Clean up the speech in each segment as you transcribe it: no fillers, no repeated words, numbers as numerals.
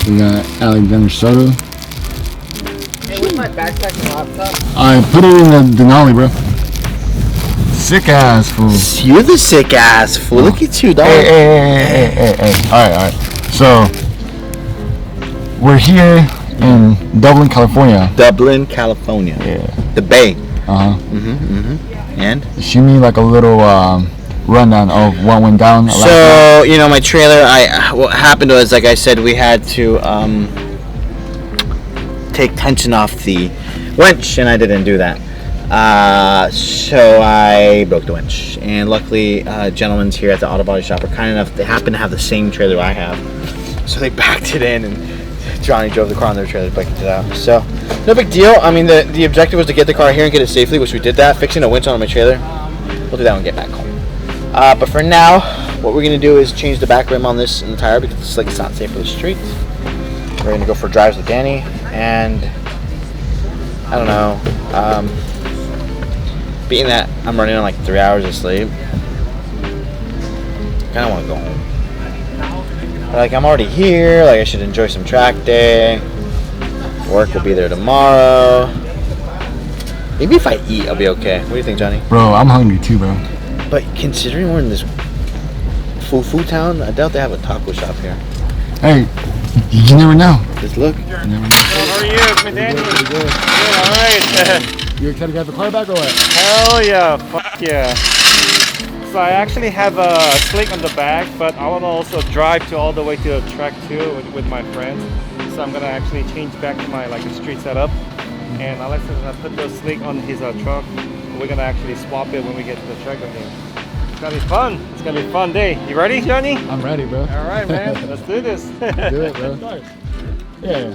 We got Alexander Soto. Hey, where's my backpack and laptop? I put it in the Denali, bro. Sick ass fool. You're the sick ass fool. Look at you, dog. Hey. Alright. So, we're here in Dublin, California. Dublin, California. Yeah. The Bay. And? Shoot me like a little rundown of what went down. So, you know, my trailer, what happened was, like I said, we had to take tension off the winch, and I didn't do that. So I broke the winch, and luckily gentlemen here at the auto body shop are kind enough, they happen to have the same trailer I have, so they backed it in, and Johnny drove the car on their trailer, backed it out. So no big deal. I mean, the objective was to get the car here and get it safely, which we did that. Fixing a winch on my trailer, we'll do that when we get back home. But for now, what we're gonna do is change the back rim on this and the tire, because it's like it's not safe for the streets. We're gonna go for drives with Danny, and I don't know, being that I'm running on like 3 hours of sleep, I kinda wanna go home. But like, I'm already here, like I should enjoy some track day. Work will be there tomorrow. Maybe if I eat, I'll be okay. What do you think, Johnny? Bro, I'm hungry too, bro. But considering we're in this food town, I doubt they have a taco shop here. Hey, you never know. Just look. How are you, Danny? Good, alright. You excited to have the car back or what? Hell yeah, fuck yeah. So I actually have a slick on the back, but I want to also drive all the way to the track too with my friends. So I'm gonna actually change back to my street setup. And Alex is gonna put the slick on his truck. We're gonna actually swap it when we get to the track again. It's gonna be fun. It's gonna be a fun day. You ready, Johnny? I'm ready, bro. All right, man. Let's do this. Do it, bro. Yeah.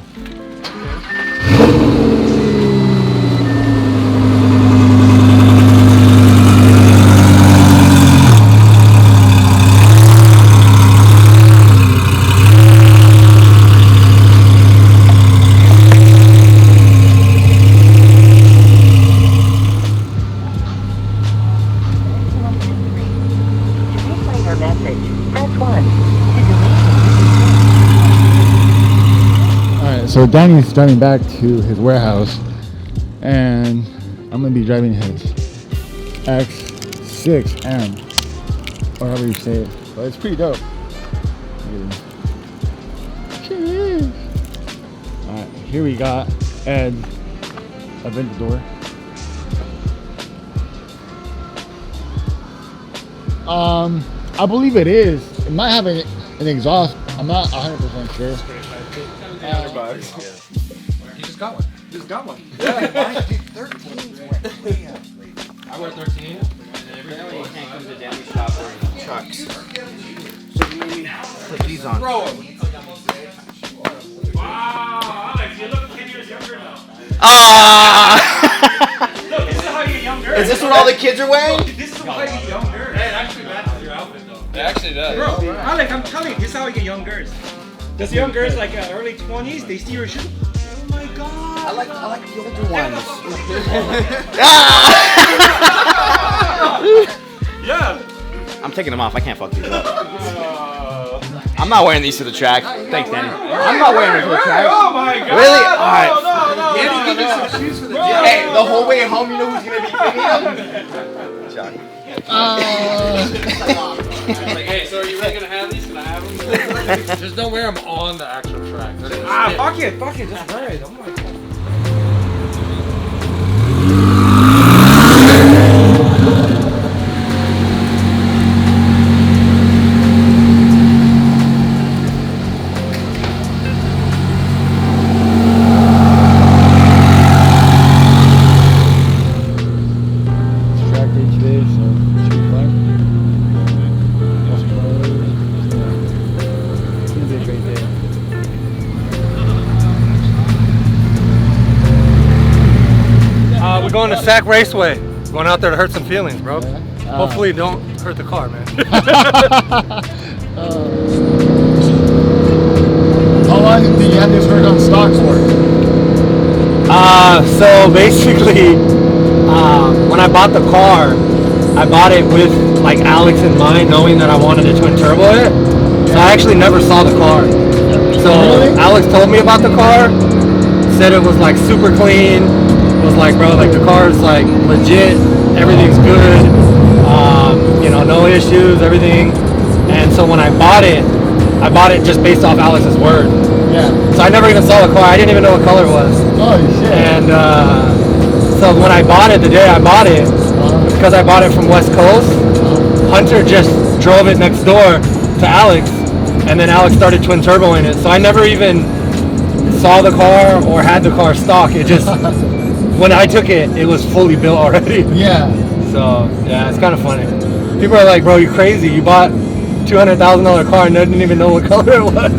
So Danny's driving back to his warehouse, and I'm gonna be driving his X6M, or however you say it. But it's pretty dope. Alright, here we got Ed Aventador. I believe it is. It might have an exhaust. I'm not 100% sure. $300. You just got one. You just got one. Yeah, mine, dude, 13's went way up. I wear 13. Apparently you can't come to Danny shop wearing trucks. So maybe put these on. Bro. Wow, Alex, you look 10 years younger now. Look, this is how you're younger. Is this what all the kids are wearing? This is how you're younger. Hey, it actually matches your outfit though. It actually does. Bro, Alex, I'm telling you, this is how you get young girls. Those young girls, like early 20s, they see your shoe. Oh my god! I like the older ones. Yeah. I'm taking them off. I can't fuck these up. I'm not wearing these to the track. Thanks, Danny. I'm not wearing them to the track. Oh my god! Really? All right. Danny, give me some shoes for the gym. Hey, the whole way home, you know who's gonna be cleaning them? Johnny. Like, hey, so are you really gonna have these? Can I have them? Just don't wear them on the actual track. Fuck it, just wear it. Oh my god. Going to Sac Raceway. Going out there to hurt some feelings, bro. Yeah. Hopefully don't hurt the car, man. How long did you have this hurt on stock for? So basically, when I bought the car, I bought it with like Alex in mind, knowing that I wanted a twin turbo in it. So I actually never saw the car. So Really? Alex told me about the car, said it was like super clean. Was like, bro, like the car is like legit, everything's good, you know, no issues, everything. And so when I bought it just based off Alex's word. Yeah. So I never even saw the car. I didn't even know what color it was. Oh shit. And so when I bought it, the day I bought it, because I bought it from West Coast, Hunter just drove it next door to Alex, and then Alex started twin turboing it. So I never even saw the car or had the car stock. It just, when I took it, it was fully built already. Yeah. So yeah, it's kind of funny. People are like, bro, you crazy. You bought $200,000 car and didn't even know what color it was.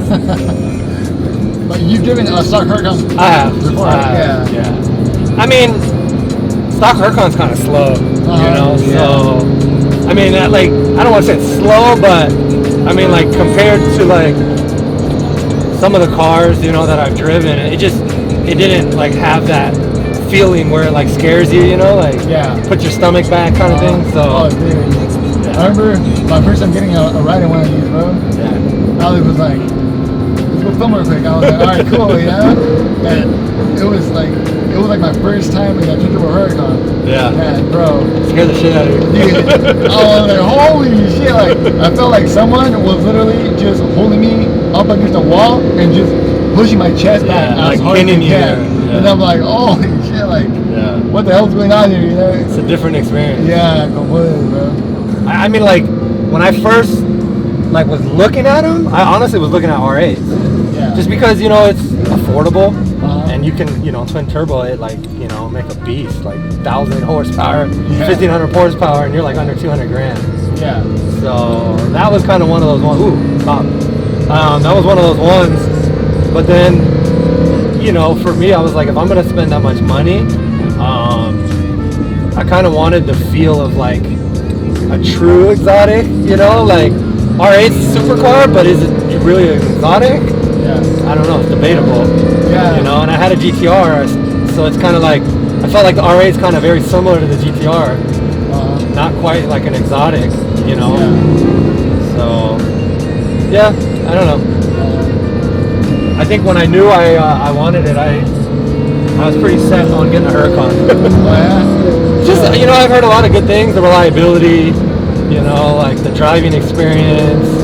But you've driven a stock Huracan. I have. Before, Yeah. I mean, stock Huracan's kind of slow, you know. Yeah. So, I mean, like, I don't want to say it's slow, but I mean, like, compared to like some of the cars, you know, that I've driven, it didn't like have that feeling where it like scares you, you know, like put your stomach back kind of thing. So. Oh, dude. I remember my first time getting a ride in one of these, bro. Yeah. Alex was like, let's go film real quick. I was like, all right, cool, yeah. And it was like my first time in a twin turbo Huracan. Yeah. And bro, Scared the shit out of you. dude, I was like, holy shit! Like I felt like someone was literally just holding me up against the wall and just pushing my chest back like as hard as they pinning you can. there. Yeah. And I'm like, holy shit! Like, what the hell's going on here? You know? It's a different experience. Yeah, completely, bro. I mean, like, when I first like was looking at them, I honestly was looking at R8s. Yeah. Just because, you know, it's affordable and you can, you know, twin turbo it, like, you know, make a beast, like 1,000 horsepower, 1,500 horsepower, and you're like under 200 grand. Yeah. So that was kind of one of those ones. Ooh, stop. That was one of those ones. But then, you know, for me, I was like, if I'm gonna spend that much money, I kind of wanted the feel of like a true exotic, you know, like R8's a supercar, but is it really an exotic? Yeah. I don't know, it's debatable. Yeah. You know, and I had a GTR, so it's kind of like, I felt like the R8 is kind of very similar to the GTR. Not quite like an exotic, you know. Yeah. So, yeah, I don't know. I think when I knew I wanted it, I was pretty set on getting a Huracan. Oh, yeah. Just, you know, I've heard a lot of good things, the reliability, you know, like the driving experience,